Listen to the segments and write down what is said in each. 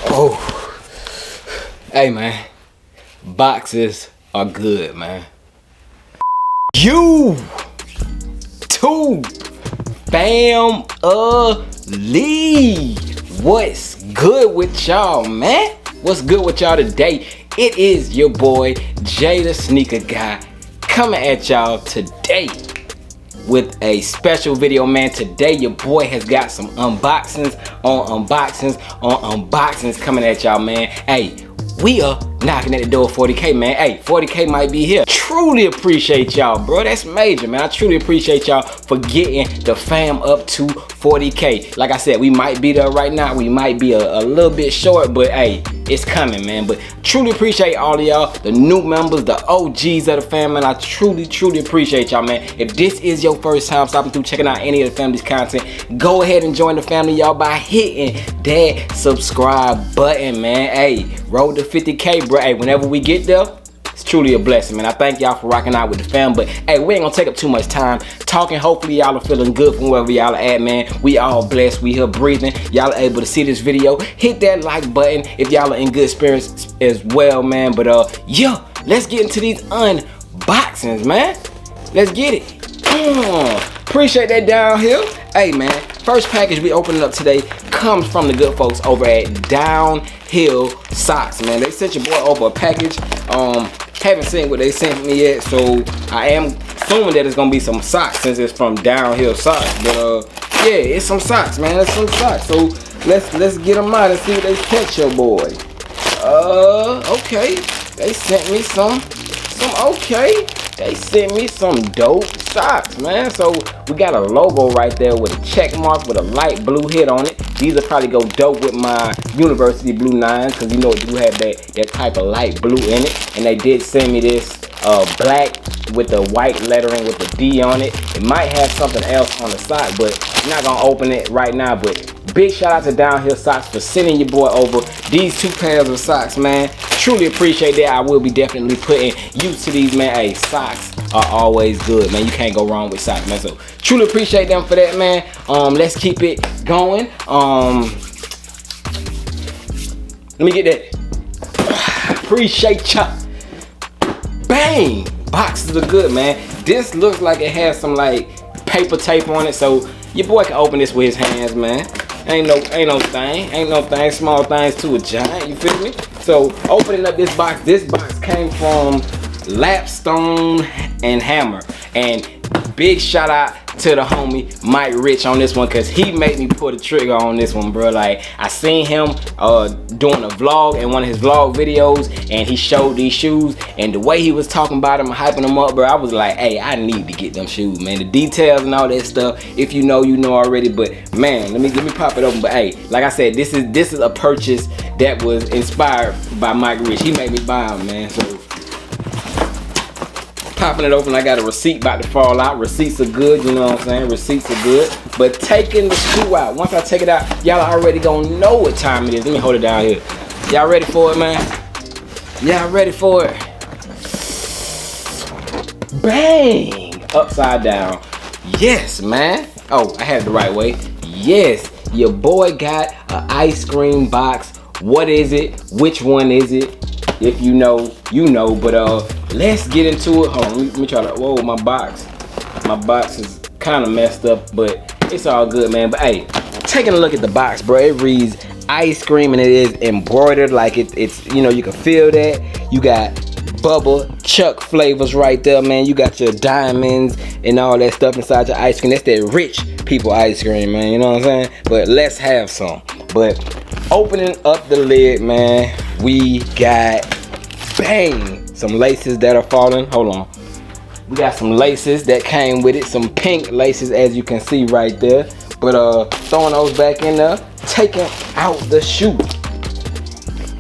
Oh, hey man, boxes are good, man. You too, family. What's good with y'all, man? What's good with y'all today? It is your boy Jay the Sneaker Guy coming at y'all today with a special video, man. Today your boy has got some unboxings coming at y'all, man. Hey, we are knocking at the door of 40K, man. Hey, 40K might be here. Truly appreciate y'all, bro. That's major, man. I truly appreciate y'all for getting the fam up to 40K. Like I said, we might be there right now. We might be a little bit short, but hey, it's coming, man. But truly appreciate all of y'all, the new members, the OGs of the fam, man. I truly appreciate y'all, man. If this is your first time stopping through checking out any of the family's content, go ahead and join the family, y'all, by hitting that subscribe button, man. Hey, road to 50K, bro. Hey, whenever we get there, it's truly a blessing, man. I thank y'all for rocking out with the fam. But hey, we ain't gonna take up too much time talking. Hopefully y'all are feeling good from wherever y'all are at, man. We all blessed. We here breathing. Y'all are able to see this video. Hit that like button if y'all are in good spirits as well, man. But yeah, let's get into these unboxings, man. Let's get it. Appreciate that downhill. Hey, man, first package we opening up today comes from the good folks over at Downhill Socks, man. They sent your boy over a package. Haven't seen what they sent me yet, so I am assuming that it's gonna be some socks since it's from Downhill Socks. But yeah, it's some socks, man. It's some socks. So let's get them out and see what they catch your boy. Okay, they sent me some okay. They sent me some dope socks, man. So we got a logo right there with a check mark with a light blue hit on it. These will probably go dope with my University Blue 9s, because you know it do have that type of light blue in it. And they did send me this black with the white lettering with the D on it. It might have something else on the sock, but I'm not gonna open it right now. But big shout out to Downhill Socks for sending your boy over these 2 pairs of socks, man. Truly appreciate that. I will be definitely putting use to these, man. Hey, socks are always good, man. You can't go wrong with socks, man. So truly appreciate them for that, man. Let's keep it going. Let me get that. Appreciate ya. Bang! Boxes are good, man. This looks like it has some like paper tape on it, so your boy can open this with his hands, man. Ain't no thing. Small things to a giant, you feel me? So opening up this box came from Lapstone and Hammer. And big shout out to the homie Mike Rich on this one, because he made me pull the trigger on this one, bro. Like, I seen him doing a vlog in one of his vlog videos, and he showed these shoes, and the way he was talking about them, hyping them up, bro, I was like, hey, I need to get them shoes, man. The details and all that stuff, if you know, you know already. But man, let me pop it open. But hey, like I said, this is a purchase that was inspired by Mike Rich. He made me buy them, man. So popping it open, I got a receipt about to fall out. Receipts are good, you know what I'm saying? Receipts are good. But taking the shoe out, once I take it out, y'all already gonna know what time it is. Let me hold it down here. Y'all ready for it, man? Y'all ready for it? Bang! Upside down. Yes, man. Oh, I had it the right way. Yes, your boy got an ice cream box. What is it? Which one is it? If you know, you know. But let's get into it. Hold on, let me try to, whoa, my box is kind of messed up, but it's all good, man. But hey, taking a look at the box, bro, it reads ice cream, and it is embroidered like it's, you know, you can feel that. You got Bubba Chuck flavors right there, man. You got your diamonds and all that stuff inside your ice cream. That's that rich people ice cream, man, you know what I'm saying? But let's have some. But opening up the lid, man, we got, bang, some laces that are falling. Hold on. We got some laces that came with it, some pink laces, as you can see right there. But throwing those back in there, taking out the shoe.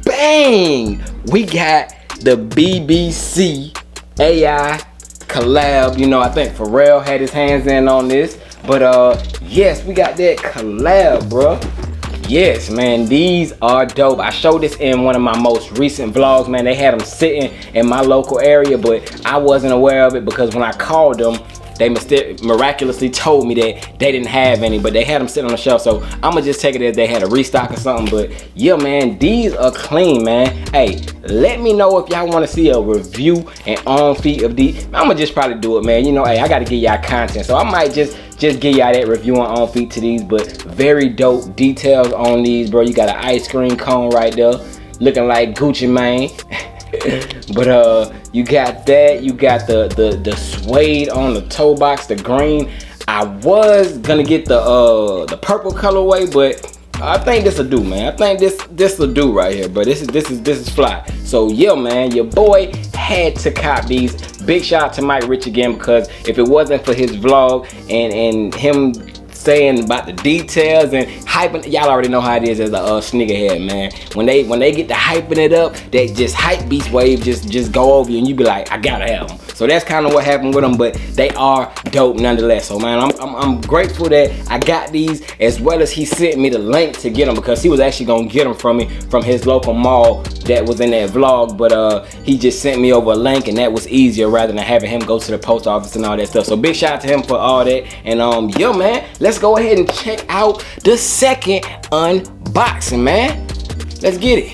Bang! We got the BBC AI collab. You know, I think Pharrell had his hands in on this. But yes, we got that collab, bro. Yes, man, these are dope. I showed this in one of my most recent vlogs, man. They had them sitting in my local area, but I wasn't aware of it because when I called them they miraculously told me that they didn't have any, but they had them sitting on the shelf. So I'ma just take it as they had a restock or something. But yeah, man, these are clean, man. Hey, let me know if y'all want to see a review and on feet of these. I'ma just probably do it, man. You know, hey, I gotta give y'all content, so I might just give y'all that review on feet to these. But very dope details on these, bro. You got an ice cream cone right there, looking like Gucci Mane. But you got that. You got the suede on the toe box, the green. I was gonna get the purple colorway, but I think this will do, man. I think this will do right here, but this is fly. So yeah, man, your boy had to cop these. Big shout out to Mike Rich again, because if it wasn't for his vlog and him saying about the details and hyping, y'all already know how it is as a sneakerhead, man. When they get to hyping it up, that just hype beast wave just go over you, and you be like, I gotta have them. So that's kind of what happened with them, but they are dope nonetheless. So man, I'm grateful that I got these, as well as he sent me the link to get them, because he was actually gonna get them from me from his local mall that was in that vlog, but he just sent me over a link, and that was easier rather than having him go to the post office and all that stuff. So big shout out to him for all that. And yo, man, let's go ahead and check out the second unboxing, man. Let's get it.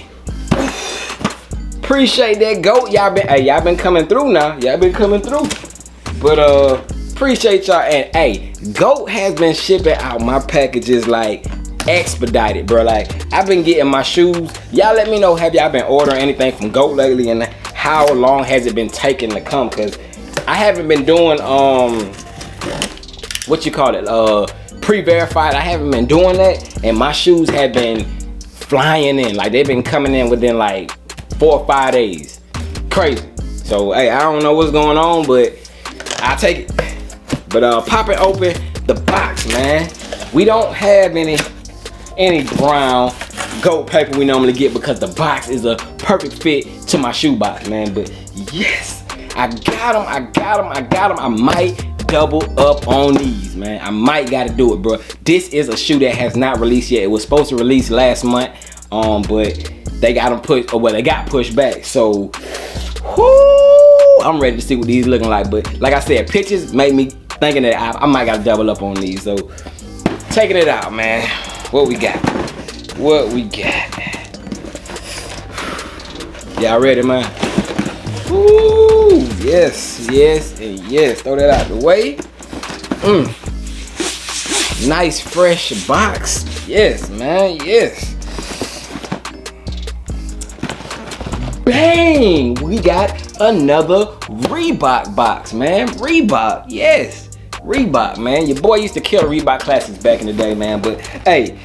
Appreciate that, GOAT. Y'all been coming through now. Y'all been coming through. But appreciate y'all. And hey, GOAT has been shipping out my packages like expedited, bro. Like, I've been getting my shoes. Y'all let me know, have y'all been ordering anything from GOAT lately, and how long has it been taking to come? Because I haven't been doing what you call it, pre-verified. I haven't been doing that, and my shoes have been flying in. Like, they've been coming in within like 4 or 5 days. Crazy. So hey, I don't know what's going on, but I'll take it. But popping open the box, man. We don't have any brown GOAT paper we normally get, because the box is a perfect fit to my shoe box, man. But yes, I got them. I might double up on these, man. I might gotta do it, bro. This is a shoe that has not released yet. It was supposed to release last month, but they got them pushed, or well, they got pushed back. So whoo, I'm ready to see what these looking like. But like I said, pictures make me thinking that I might gotta double up on these. So taking it out, man. What we got? Y'all ready, man? Ooh, yes, and yes. Throw that out the way. Nice fresh box. Yes, man, yes. Bang! We got another Reebok box, man. Reebok, yes. Reebok, man. Your boy used to kill Reebok classics back in the day, man. But hey,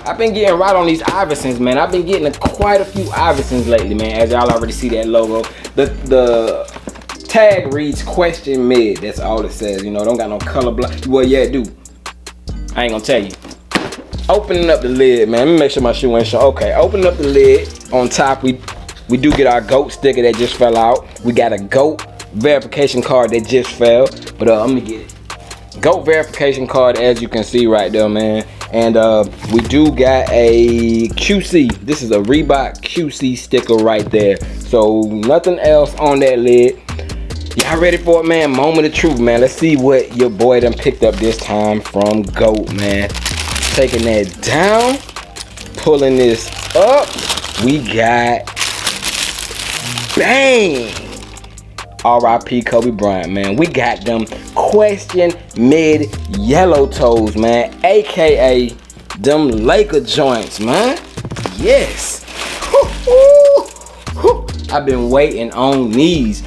I've been getting right on these Iversons, man. I've been getting quite a few Iversons lately, man. As y'all already see that logo. The tag reads question mid. That's all it says. You know, don't got no color block. Well, yeah, it do. I ain't gonna tell you. Opening up the lid, man. Let me make sure my shoe ain't showing. Okay, opening up the lid. On top, we do get our GOAT sticker that just fell out. We got a GOAT verification card that just fell. But let me get it. GOAT verification card, as you can see right there, man. And we do got a QC. This is a Reebok QC sticker right there. So nothing else on that lid. Y'all ready for it, man? Moment of truth, man. Let's see what your boy done picked up this time from GOAT, man. Taking that down, pulling this up. We got, bang! R.I.P. Kobe Bryant, man. We got them question mid yellow toes, man. AKA them Laker joints, man. Yes. I've been waiting on these.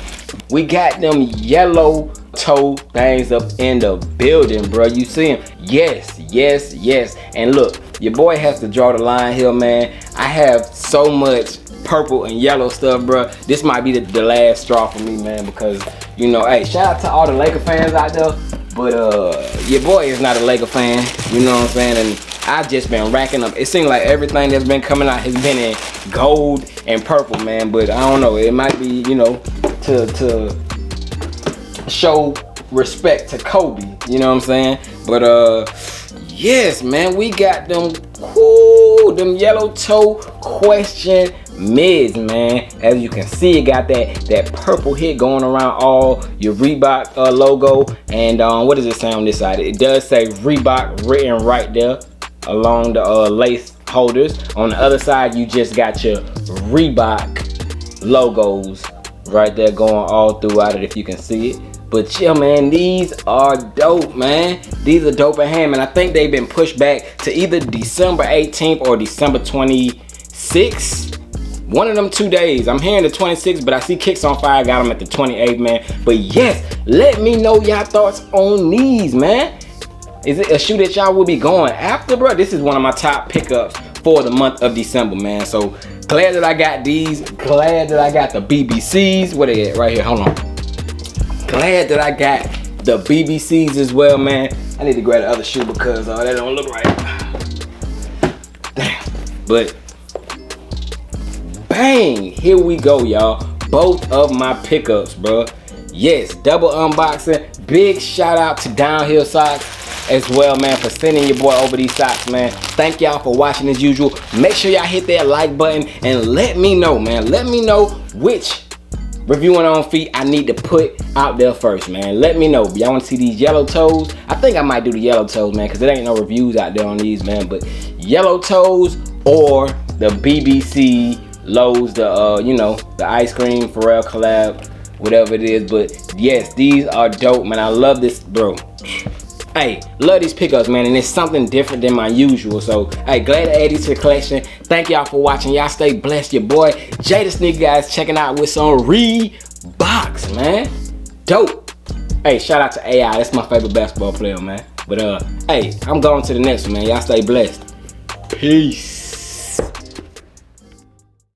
We got them yellow toe things up in the building, bro. You see them? Yes, yes, yes. And look, your boy has to draw the line here, man. I have so much purple and yellow stuff, bro. This might be the last straw for me, man, because, you know, hey, shout out to all the Laker fans out there, but your boy is not a Laker fan, you know what I'm saying? And I've just been racking up. It seems like everything that's been coming out has been in gold and purple, man, but I don't know, it might be, you know, to show respect to Kobe, you know what I'm saying? But yes, man, we got them, them yellow toe question mids, man. As you can see, it got that purple hit going around all your Reebok logo. And what does it say on this side? It does say Reebok written right there along the lace holders. On the other side, you just got your Reebok logos right there going all throughout it, if you can see it. But yeah, man, these are dope, man. These are dope in hand, man. I think they've been pushed back to either December 18th or December 26th. One of them 2 days. I'm hearing the 26th, but I see Kicks on Fire got them at the 28th, man. But yes, let me know y'all thoughts on these, man. Is it a shoe that y'all will be going after, bro? This is one of my top pickups for the month of December, man. So glad that I got these. Glad that I got the BBCs. What they at? Right here. Hold on. Glad that I got the BBCs as well, man. I need to grab the other shoe because that don't look right. Damn. But bang, here we go, y'all. Both of my pickups, bro. Yes, double unboxing. Big shout out to Downhill Socks as well, man, for sending your boy over these socks, man. Thank y'all for watching as usual. Make sure y'all hit that like button and let me know, man. Let me know which reviewing on feet I need to put out there first, man. Let me know. Y'all want to see these yellow toes? I think I might do the yellow toes, man, because there ain't no reviews out there on these, man. But yellow toes or the BBC Lowe's, the you know, the ice cream Pharrell collab, whatever it is. But yes, these are dope, man. I love this, bro. Hey, love these pickups, man, and it's something different than my usual. So, hey, glad to add these to the collection. Thank y'all for watching. Y'all stay blessed. Your boy, Jay the Sneaker Guy, is checking out with some Reeboks, man. Dope. Hey, shout out to AI. That's my favorite basketball player, man. But, hey, I'm going to the next one, man. Y'all stay blessed. Peace.